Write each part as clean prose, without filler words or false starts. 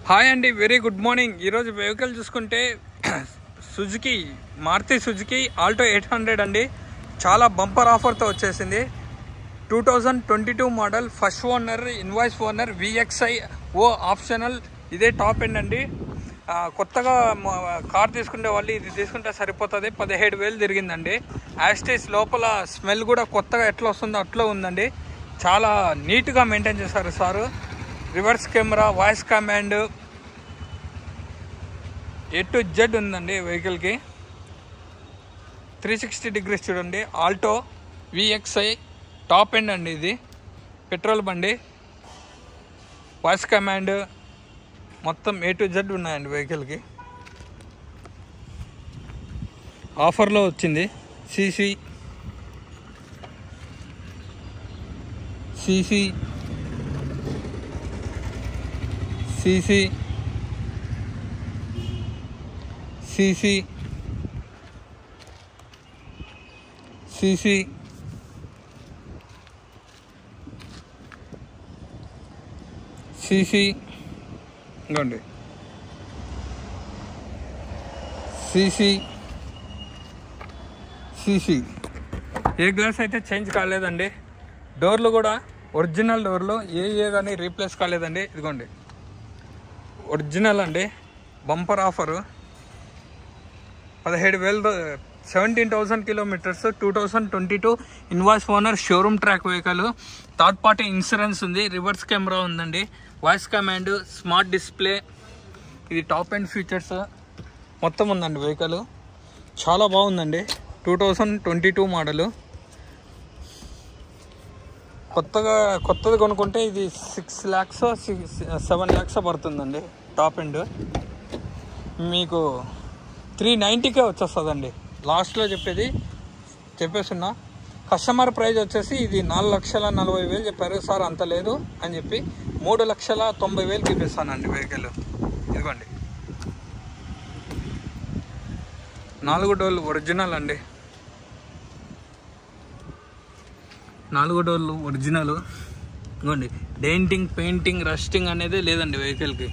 Hi అండి, very good morning. ఈరోజు vehicle చూసుకుంటే సుజుకి మారుతి సుజుకి ఆల్టో 800 అండి. చాలా బంపర్ ఆఫర్తో వచ్చేసింది. 2022 model, first owner, invoice owner, VXI ఓ ఆప్షనల్. ఇదే టాప్ ఎండ్ అండి. కొత్తగా కార్ తీసుకునే వాళ్ళు ఇది తీసుకుంటే సరిపోతుంది. 17,000 తిరిగిందండి. యాస్టేస్ లోపల స్మెల్ కూడా కొత్తగా ఎట్లా వస్తుందో అట్లా ఉందండి. చాలా నీట్గా మెయింటైన్ చేశారు sir. Reverse camera, voice command, A to Z ఉందండి వెహికల్కి. 360 డిగ్రీస్ చూడండి. ఆల్టో VXI టాప్ ఎండ్ అండి. ఇది పెట్రోల్ బండి. వాయిస్ కమాండ్ మొత్తం A to Z ఉన్నాయండి వెహికల్కి. ఆఫర్లో వచ్చింది. CC ఇంకోండి. CC ఏ గ్లాస్ అయితే చేంజ్ కాలేదండి. డోర్లు కూడా ఒరిజినల్ డోర్లు, ఏ కానీ రీప్లేస్ కాలేదండి. ఇదిగోండి ఒరిజినల్ అండి. Bumper offer. 17,000 kilometres, 2022 invoice owner, showroom track vehicle, third party insurance ఉంది, రివర్స్ కెమెరా ఉందండి, వాయిస్ కమాండ్, స్మార్ట్ డిస్ప్లే. ఇది టాప్ ఎండ్ ఫీచర్స్ మొత్తం ఉందండి వెహికల్. చాలా బాగుందండి. 2022 మోడలు. కొత్తది కొనుక్కుంటే ఇది 6 lakhs 7 lakhs పడుతుందండి. టాప్ ఎండ్ మీకు 390కే వచ్చేస్తుందండి. లాస్ట్లో చెప్పేస్తున్నా. కస్టమర్ ప్రైస్ వచ్చేసి ఇది 4,40,000 చెప్పారు సార్. అంత లేదు అని చెప్పి 3,90,000 చూపిస్తానండి వెహికల్. ఇదిగోండి 4 డోర్లు ఒరిజినల్ అండి. 4 డోర్లు ఒరిజినల్. ఇదిగోండి డెయింటింగ్, పెయింటింగ్, రస్టింగ్ అనేది లేదండి వెహికల్కి.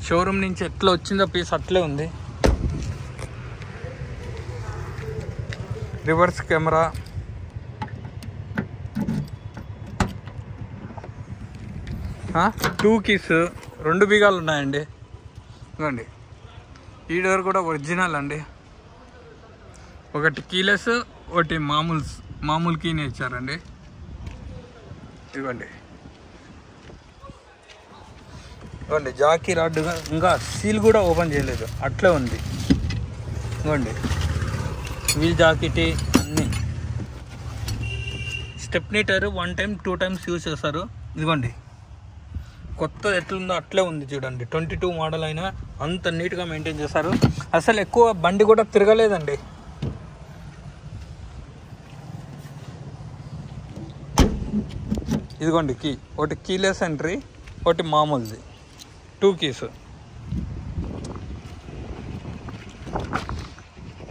షోరూమ్ నుంచి ఎట్లా వచ్చిందో పీస్ అట్లే ఉంది. రివర్స్ కెమెరా, టూ కీస్, 2 బీగాలు ఉన్నాయండి. ఇదిగోండి ఈ డోర్ కూడా ఒరిజినల్ అండి. ఒకటి కీలెస్, ఒకటి మామూలు కీని ఇచ్చారండి. ఇదిగోండి జాకీ రాడ్, ఇంకా సీల్ కూడా ఓపెన్ చేయలేదు, అట్లే ఉంది. ఇదిగోండి వీల్ జాకెట్ అన్నీ. Stepney tyre 1 time 2 times use చేస్తారు. ఇదిగోండి కొత్తది ఎట్లుందో అట్లే ఉంది చూడండి. 22 మోడల్ అయినా అంత నీట్గా మెయింటైన్ చేస్తారు. అసలు ఎక్కువ బండి కూడా తిరగలేదండి. ఇదిగోండి కీ, ఒకటి కీలెస్ ఎంట్రీ, ఒకటి మామూలుది, 2 keys.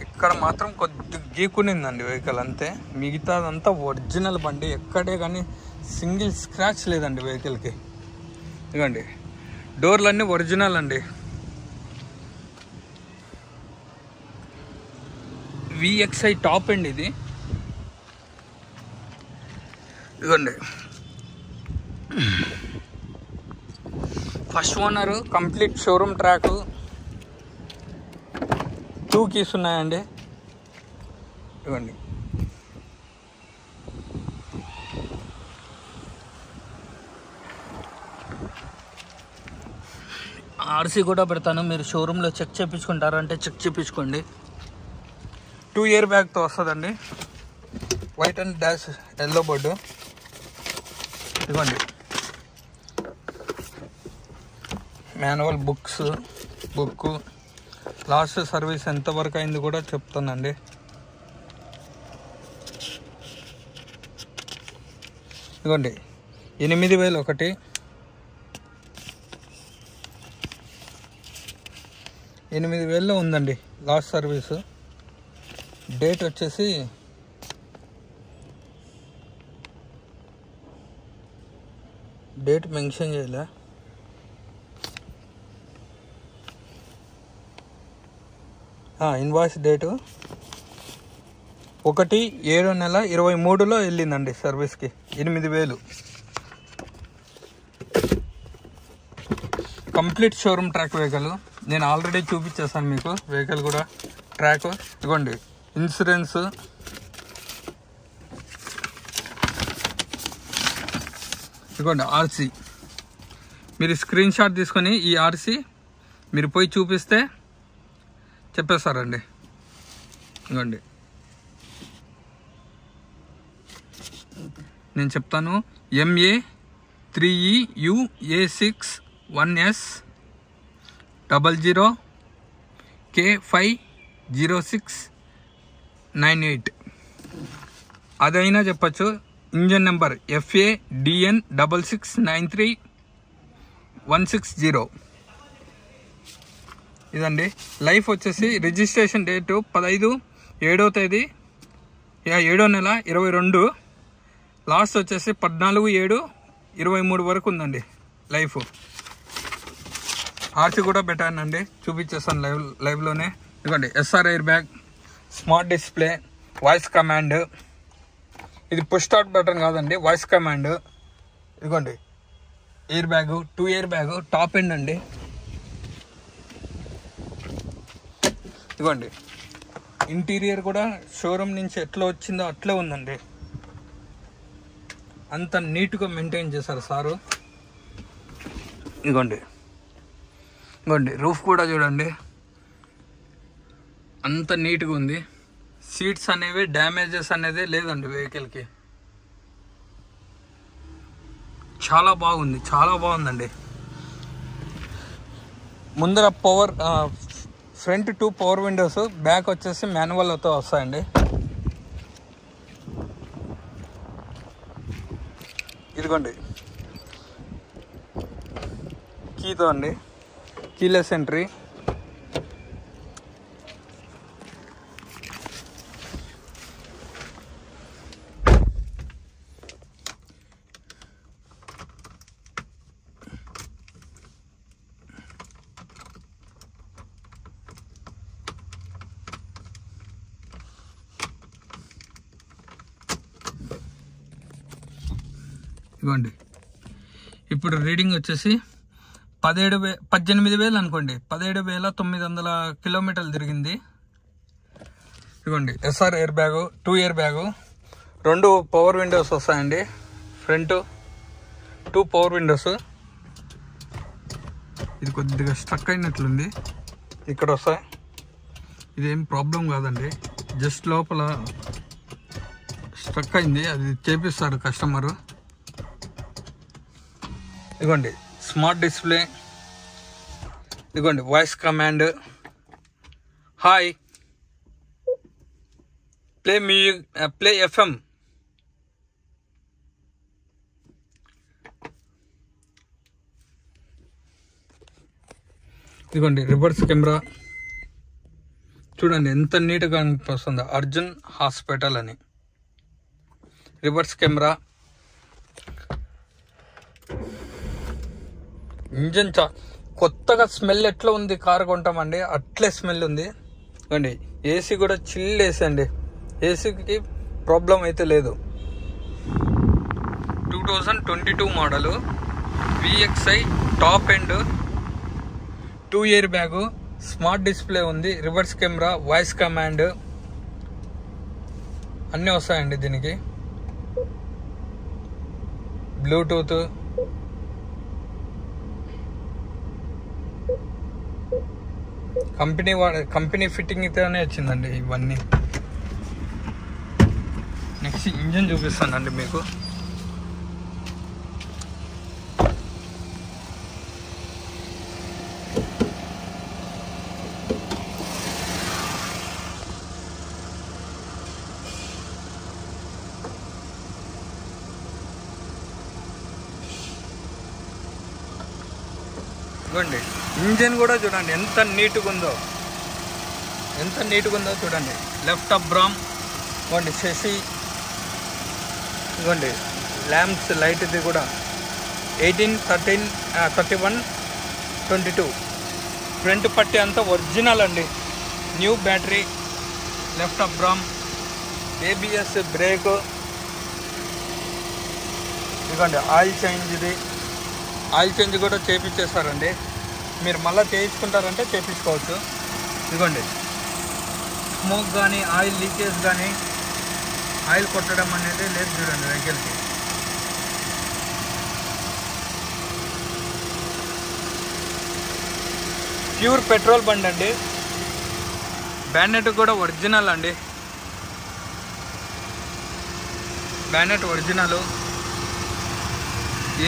ఇక్కడ మాత్రం కొద్దిగా గీకునిందండి వెహికల్, అంతే. మిగతాదంతా ఒరిజినల్ బండి. ఎక్కడే కానీ సింగిల్ స్క్రాచ్ లేదండి వెహికల్కి. ఇదిగోండి డోర్లన్నీ ఒరిజినల్ అండి. VXI టాప్ ఎండ్ ఇది. ఇదిగోండి first owner, complete showroom track, 2 keys ఉన్నాయండి. ఇవ్వండి RC కూడా పెడతాను. మీరు షోరూంలో చెక్ చేయించుకుంటారంటే చెక్ చేయించుకోండి. 2 year బ్యాగ్తో వస్తుందండి. White and dash yellow board. ఇదిగోండి మాన్యువల్ బుక్, లాస్ట్ సర్వీస్ ఎంతవరకు అయింది కూడా చెప్తానండి. ఇదిగోండి 8,000 ఒకటి, 8,000లో ఉందండి లాస్ట్ సర్వీసు. డేట్ వచ్చేసి డేట్ మెన్షన్ చేయలే. ఇన్వాయిస్ డేటు 1/7/23లో వెళ్ళిందండి సర్వీస్కి. 8,000. Complete showroom track vehicle. నేను ఆల్రెడీ చూపించేసాను మీకు వెహికల్ కూడా ట్రాక్. ఇదిగోండి ఇన్సూరెన్స్, ఇదిగోండి ఆర్సీ. మీరు స్క్రీన్ షాట్ తీసుకొని ఈ ఆర్సీ మీరు పోయి చూపిస్తే చెప్పేస్తారండి. ఇదిగోండి నేను చెప్తాను. MA3EU A6 1S00K50698 అదైనా చెప్పచ్చు. Engine number FADN 6693-160. ఇదండి. లైఫ్ వచ్చేసి రిజిస్ట్రేషన్ డేటు 15/7/22. లాస్ట్ వచ్చేసి 14/7/23 వరకు ఉందండి లైఫ్. ఆర్సీ కూడా పెట్టానండి, చూపించేస్తాను లైవ్లోనే. ఇదిగోండి SR air bag, smart display, voice command. ఇది పుష్ స్టార్ట్ బటన్ కాదండి, వాయిస్ కమాండ్. ఇదిగోండి air bag, 2 air bag, top end అండి. ఇదిగోండి ఇంటీరియర్ కూడా షోరూమ్ నుంచి ఎట్లా వచ్చిందో అట్లే ఉందండి. అంత నీట్గా మెయింటైన్ చేశారు సారు. ఇదిగోండి రూఫ్ కూడా చూడండి అంత నీట్గా ఉంది. సీట్స్ అనేవి డ్యామేజెస్ అనేది లేదండి వెహికల్కి. చాలా బాగుంది, చాలా బాగుందండి. ముందర ఫ్రంట్ 2 పవర్ విండోస్, బ్యాక్ వచ్చేసి మాన్యువల్తో వస్తాయండి. ఇదిగోండి కీతో అండి, కీలెస్ ఎంట్రీ. ఇదిగోండి ఇప్పుడు రీడింగ్ వచ్చేసి 18,000 అనుకోండి. 17,900 కిలోమీటర్లు తిరిగింది. ఇదిగోండి SR air bag, 2 air bag, 2 power windows వస్తాయండి. Front 2 power windows. ఇది కొద్దిగా స్ట్రక్ అయినట్లుంది, ఇక్కడ వస్తాయి. ఇదేం ప్రాబ్లం కాదండి, జస్ట్ లోపల స్ట్రక్ అయింది, అది చేపిస్తాడు కస్టమరు. ఇదిగోండి స్మార్ట్ డిస్ప్లే, ఇదిగోండి voice command, hi play FM. ఇదిగోండి రివర్స్ కెమెరా చూడండి ఎంత నీట్గా అనిపిస్తుందో, అర్జున్ హాస్పిటల్ అని. రివర్స్ కెమెరా, ఇంజన్ కొత్తగా స్మెల్ ఎట్లా ఉంది కారు కొంటామండి అట్లే స్మెల్ ఉంది. అండి ఏసీ కూడా చిల్ ఏసీ అండి, ఏసీకి ప్రాబ్లం అయితే లేదు. 2022 model, VXI top end, 2 air bag, smart display ఉంది, రివర్స్ కెమెరా, వాయిస్ కమాండ్ అన్నీ వస్తాయండి దీనికి. బ్లూటూత్, కంపెనీ ఫిట్టింగ్ అయితేనే వచ్చిందండి ఇవన్నీ. నెక్స్ట్ ఇంజన్ చూపిస్తానండి మీకు. ఇదిగోండి ఇంజన్ కూడా చూడండి ఎంత నీట్గా ఉందో, చూడండి. లెఫ్ట్ అప్ బ్రామ్, ఇదిగోండి శశి, ఇదిగోండి ల్యాంప్స్ లైట్ ఇది కూడా 18, 13, 31, 22. ఫ్రంట్ పట్టి అంతా ఒరిజినల్ అండి, new battery, left up drum, ABS break, ఇదిగోండి ఆయిల్ చేంజ్. ఇది ఆయిల్ చేంజ్ కూడా చేయించేస్తారండి. మీరు మళ్ళీ చేయించుకుంటారంటే చేయించుకోవచ్చు. ఇదిగోండి స్మోక్ కానీ ఆయిల్ లీకేజ్ కానీ ఆయిల్ కొట్టడం అనేది లేదు చూడండి వెహికల్కి. ప్యూర్ పెట్రోల్ బండి అండి. బ్యానెట్ కూడా ఒరిజినల్ అండి. బ్యానెట్ ఒరిజినల్,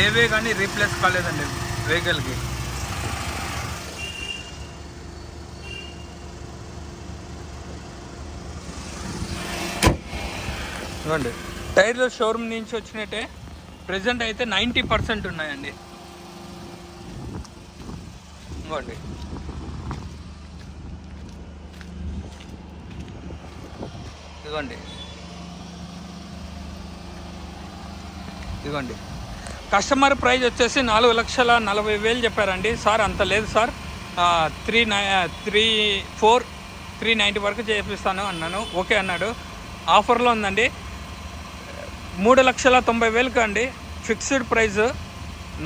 ఏవే కానీ రీప్లేస్ కాలేదండి వెహికల్కి. ఇవ్వండి టైర్లు షోరూమ్ నుంచి వచ్చినట్టే ప్రజెంట్ అయితే 90% ఉన్నాయండి. ఇవ్వండి ఇదిగోండి ఇదిగోండి కస్టమర్ ప్రైస్ వచ్చేసి 4,40,000 చెప్పారండి. సార్ అంత లేదు సార్, 390 వరకు చేపిస్తాను అన్నాను. ఓకే అన్నాడు. ఆఫర్లో ఉందండి. 3,90,000 అండి ఫిక్స్డ్ ప్రైస్.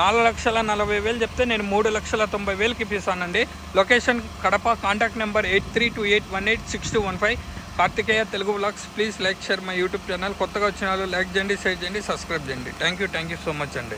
4,40,000 చెప్తే నేను 3,90,000 ఇప్పిస్తానండి. Location Kadapa. Contact number 8328186215. Karthikeya Telugu vlogs. Please like share my YouTube channel. కొత్తగా వచ్చిన వాళ్ళు లైక్ చేయండి, షేర్ చేయండి, సబ్స్క్రైబ్ చేయండి. థ్యాంక్ యూ సో మచ్ అండి.